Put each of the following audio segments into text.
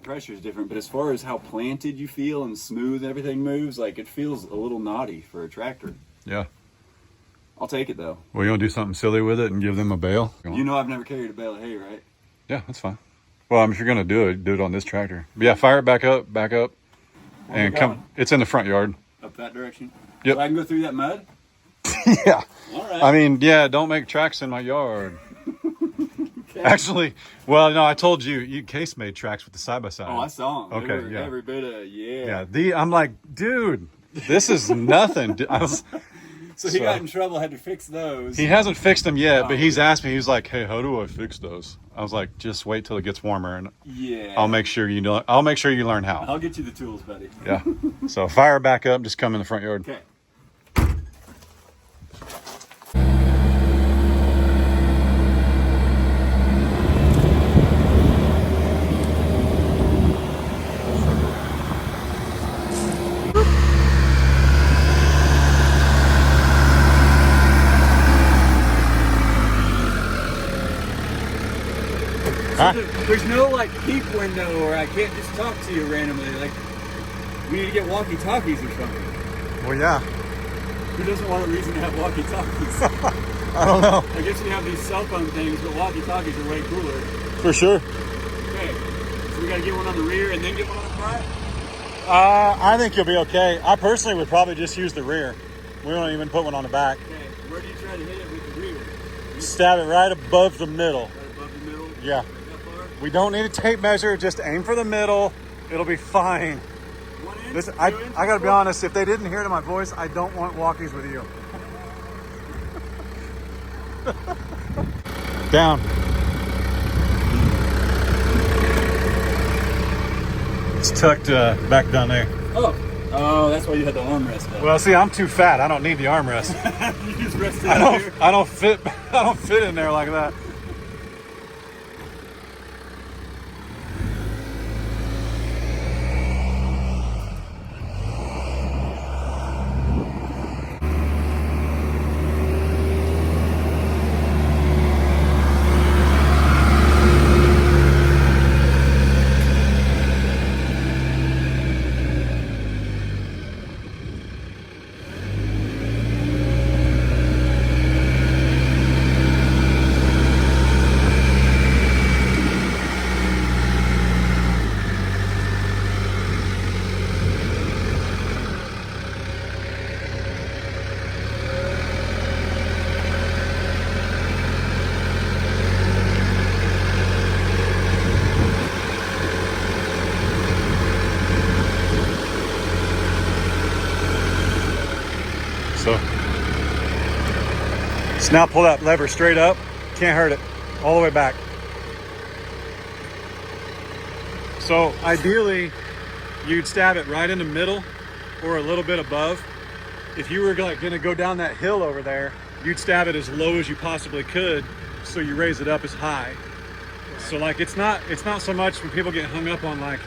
pressure is different, but as far as how planted you feel and smooth everything moves, like it feels a little knotty for a tractor. Yeah. I'll take it though. Well, you want to do something silly with it and give them a bale? You know I've never carried a bale of hay, right? Yeah, that's fine. Well, I mean, if you're going to do it on this tractor. But yeah, fire it back up, and come. It's in the front yard. Up that direction? Yep. So I can go through that mud? Yeah. All right. I mean, yeah, don't make tracks in my yard. Okay. Actually, well, no, I told you, Case made tracks with the side-by-side. Oh, I saw them. Okay, yeah. Every bit of, yeah. I'm like, dude, this is nothing. So he got in trouble, had to fix those. He hasn't fixed them yet, but he's asked me, he's like, hey, how do I fix those? I was like, just wait till it gets warmer and I'll make sure you know. I'll make sure you learn how. I'll get you the tools, buddy. Yeah. So fire back up, just come in the front yard. Okay. Huh? There's no like peep window or I can't just talk to you randomly. Like we need to get walkie-talkies or something. Well, yeah. Who doesn't want a reason to have walkie-talkies? I don't know. I guess you have these cell phone things, but walkie-talkies are way cooler. For sure. Okay, so we gotta get one on the rear and then get one on the front? I think you'll be okay. I personally would probably just use the rear. We won't even put one on the back. Okay, where do you try to hit it with the rear? Stab it right above the middle. Right above the middle? Yeah. That far? We don't need a tape measure. Just aim for the middle. It'll be fine. 1 inch? Listen, 2 I inches? got to be honest. If they didn't hear to my voice, I don't want walkies with you. Down. It's tucked back down there. Oh, that's why you had the armrest up. Well, see, I'm too fat. I don't need the armrest. You just rested out here. I don't fit in there like that. So now pull that lever straight up. Can't hurt it. All the way back. So ideally, you'd stab it right in the middle or a little bit above. If you were like gonna go down that hill over there, you'd stab it as low as you possibly could, so you raise it up as high. So like it's not so much when people get hung up on like,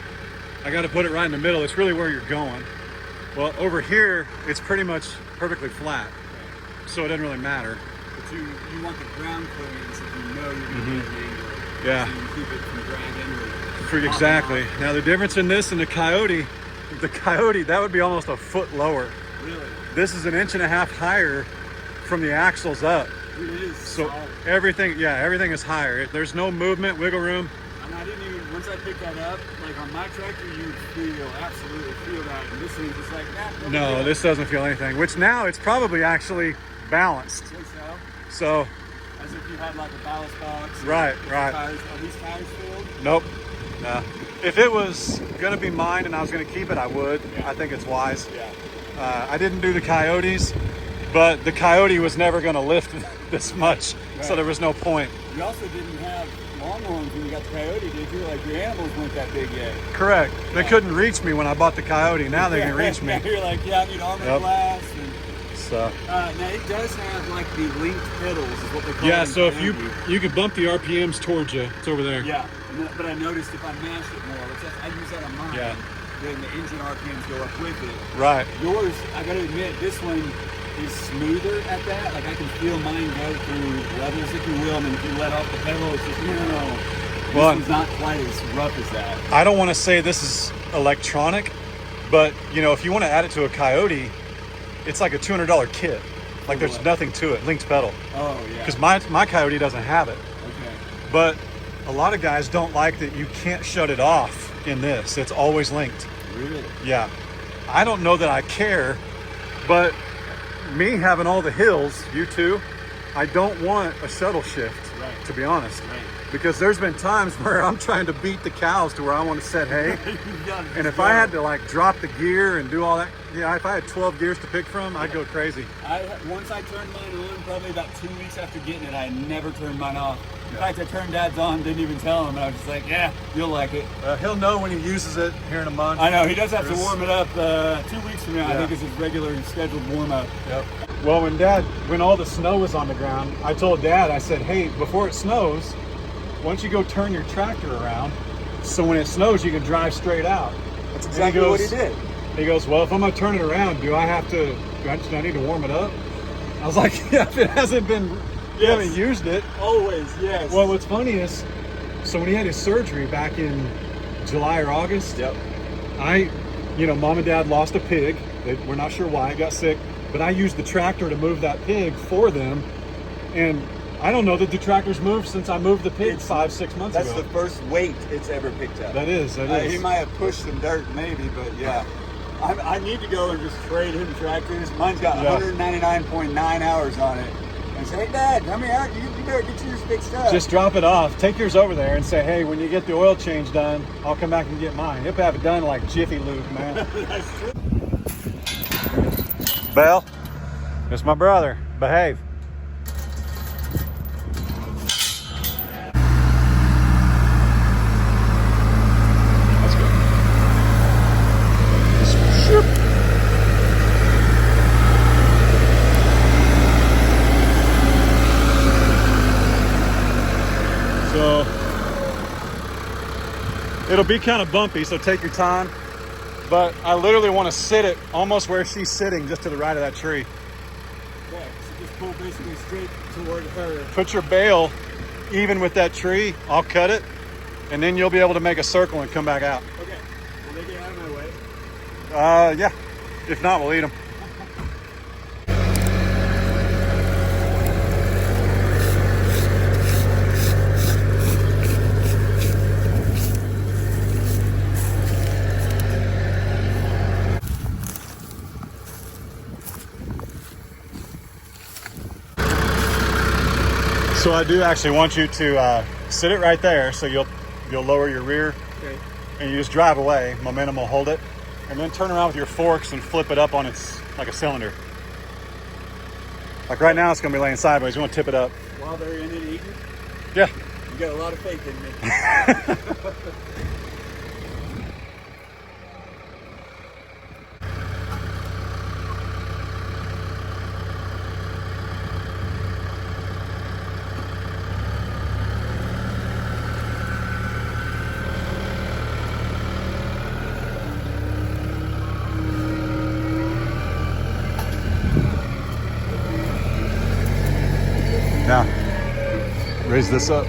I got to put it right in the middle. It's really where you're going. Well, over here, it's pretty much perfectly flat, so it doesn't really matter. But you want the ground clearance if you know you're going to get an angle. Yeah. So you keep it from dragging or Exactly. Now the difference in this and the Coyote, that would be almost a foot lower. Really? This is 1.5 inches higher from the axles up. It is So solid. everything is higher. There's no movement, wiggle room. And I didn't even, once I picked that up, like on my tractor, you absolutely feel that. And this thing's just like, No, this doesn't feel anything, which now it's probably actually balanced. So, as if you had like a ballast box. Right. Tires, are these tires filled? Nope. No. If it was going to be mine and I was going to keep it, I would. Yeah. I think it's wise. Yeah. I didn't do the Coyotes, but the Coyote was never going to lift this much, so there was no point. You also didn't have longhorns when you got the Coyote, did you? Like your animals weren't that big yet. Correct. They couldn't reach me when I bought the Coyote. Now they can reach me. You're like, I need armor glass. And, so. now it does have like the linked pedals, is what they call Yeah. them. So if you could bump the RPMs towards you, it's over there. Yeah. But I noticed if I mashed it more, which I use that on mine. Yeah. Then the engine RPMs go up with it. Right. Yours, I gotta admit, this one is smoother at that. Like I can feel mine go through levels, if you will. I mean, if you let off the pedal, it's just Well, This one's not quite as rough as that. I don't want to say this is electronic, but you know, if you want to add it to a Coyote, it's like a $200 kit. Like there's what? nothing to it. Linked pedal. Oh yeah. Because my Coyote doesn't have it. Okay. But a lot of guys don't like that you can't shut it off in this. It's always linked. Really? Yeah. I don't know that I care, but me having all the hills, you too, I don't want a shuttle shift, Right. to be honest. Right. Because there's been times where I'm trying to beat the cows to where I want to set hay. And if I had to like drop the gear and do all that, yeah, if I had 12 gears to pick from, I'd go crazy. Once I turned mine on, probably about 2 weeks after getting it, I never turned mine off. In Yeah. fact, I turned Dad's on, didn't even tell him, and I was just like, yeah, you'll like it. He'll know when he uses it here in a month. I know, he does have to There's- warm it up 2 weeks from now, I Yeah. think is his regular scheduled warm up. Yep. Well, when all the snow was on the ground, I told Dad, I said, hey, before it snows, why don't you go turn your tractor around so when it snows, you can drive straight out. That's And exactly what he did. He goes, well, if I'm going to turn it around, do I need to warm it up? I was like, yeah, if it hasn't been, you Yes. haven't used it. Always, yes. Well, what's funny is, so when he had his surgery back in July or August, yep. Mom and Dad lost a pig. We're not sure why, it got sick, but I used the tractor to move that pig for them. And I don't know that the tractor's moved since I moved the pig 5-6 months That's ago. the first weight it's ever picked up. That is. He might have pushed some dirt, maybe, but yeah. I need to go and just trade him tractors. Mine's got 199.9 hours on it. And say, hey, Dad, come here. You better get yours fixed up. Just drop it off. Take yours over there and say, hey, when you get the oil change done, I'll come back and get mine. You'll have it done like Jiffy Lube, man. That's true. Belle, it's my brother. Behave. Let's go. Shoop. So it'll be kind of bumpy, so take your time. But I literally want to sit it almost where she's sitting, just to the right of that tree. Okay, so just pull basically straight toward her. Put your bale even with that tree. I'll cut it, and then you'll be able to make a circle and come back out. Okay, will they get out of my way? Yeah. If not, we'll eat them. So I do actually want you to sit it right there, so you'll lower your rear, Okay. and you just drive away. Momentum will hold it, and then turn around with your forks and flip it up on its like a cylinder. Like right now, it's gonna be laying sideways. You want to tip it up. While they're in it eating, Yeah. you got a lot of faith in me. Now, raise this up.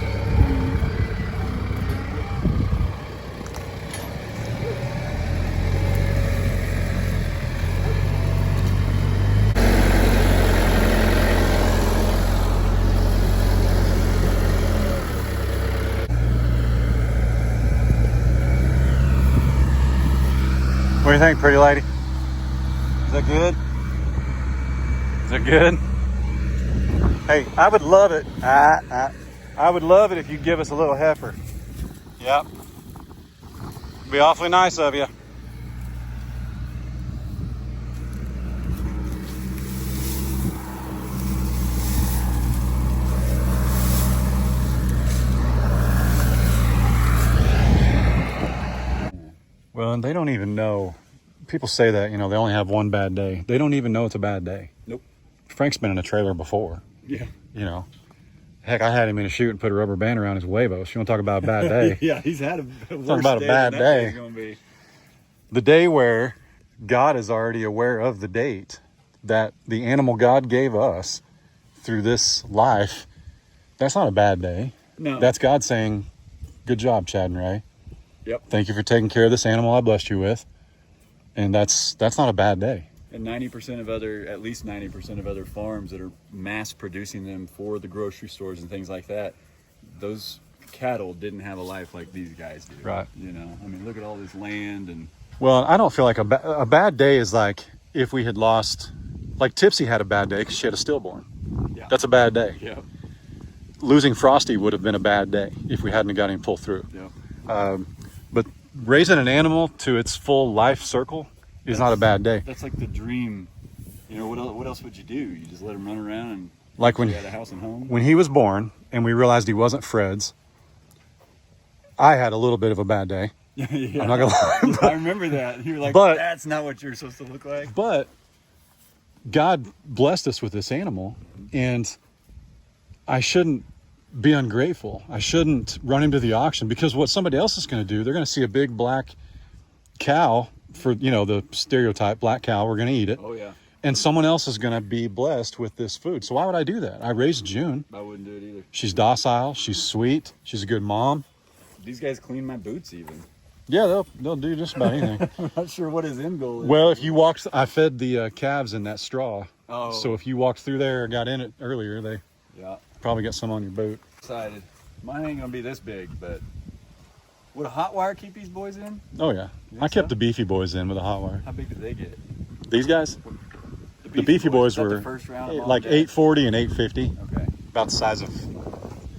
What do you think, pretty lady? Is that good? Is that good? Hey, I would love it. I would love it if you'd give us a little heifer. Yep. Be awfully nice of you. Well, and they don't even know. People say that, they only have one bad day. They don't even know it's a bad day. Nope. Frank's been in a trailer before. Yeah. Heck, I had him in a chute and put a rubber band around his huevos. You want to talk about a bad day? Yeah, he's had a worse Talking about a day bad than that day. day's gonna be. The day where God is already aware of the date that the animal God gave us through this life, that's not a bad day. No. That's God saying, good job, Chad and Ray. Yep. Thank you for taking care of this animal I blessed you with. And that's not a bad day. And at least 90% of other farms that are mass producing them for the grocery stores and things like that, those cattle didn't have a life like these guys do. Right. You know, I mean, look at all this land and. Well, I don't feel like a bad day is like if we had lost, like Tipsy had a bad day because she had a stillborn. Yeah. That's a bad day. Yeah. Losing Frosty would have been a bad day if we hadn't got him pulled through. Yeah. But raising an animal to its full life circle is not a bad day. That's like the dream. You know, what else would you do? You just let him run around and Like when he had a house and home? When he was born and we realized he wasn't Fred's, I had a little bit of a bad day. Yeah. I'm not gonna lie. I remember that. You were like, But- that's not what you're supposed to look like. But God blessed us with this animal, and I shouldn't be ungrateful. I shouldn't run him to the auction, because what somebody else is going to do, they're going to see a big black cow, for, you know, the stereotype black cow, we're going to eat it. Oh, yeah. And someone else is going to be blessed with this food. So why would I do that? I raised June. I wouldn't do it either. She's docile. She's sweet. She's a good mom. These guys clean my boots even. Yeah, they'll do just about anything. I'm not sure what his end goal is. Well, if you walked, I fed the calves in that straw. Oh. So if you walked through there or got in it earlier, they Yeah. probably got some on your boot. Excited. Mine ain't gonna be this big, but would a hot wire keep these boys in? Oh yeah, I kept the beefy boys in with a hot wire. How big did they get? These guys, the beefy boys is that were the first round of like all day? 840 and 850, Okay. about the size of,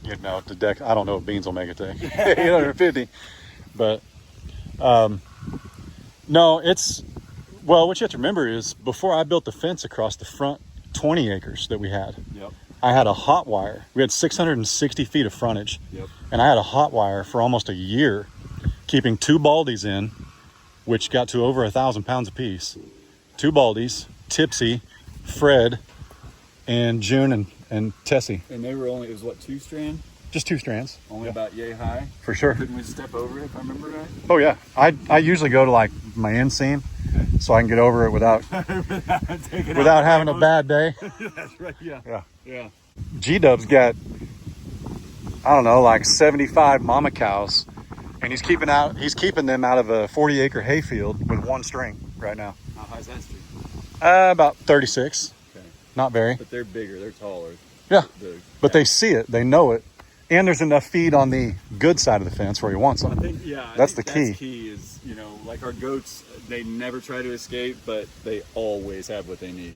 you know, the deck. I don't know if beans will make it to 850, but no, it's, well, what you have to remember is before I built the fence across the front 20 acres that we had, Yep. I had a hot wire. We had 660 feet of frontage. Yep. And I had a hot wire for almost a year, keeping 2 baldies in, which got to over 1,000 pounds apiece. 2 baldies, Tipsy, Fred, and June and Tessie. And they were only, it was what, 2 strand? Just 2 strands. Only Yeah. about yay high? For sure. Couldn't we step over it if I remember right? Oh yeah. I usually go to like my inseam so I can get over it without without having a bad day. That's right, yeah. Yeah. Yeah. G-Dub's got, I don't know, like 75 mama cows, and he's keeping them out of a 40-acre hayfield with 1 string right now. How high is that street? About 36. Okay. Not very. But they're bigger, they're taller. Yeah. But they see it, they know it, and there's enough feed on the good side of the fence where he wants I them. think, yeah. That's the key. key is, you know, like our goats, they never try to escape, but they always have what they need.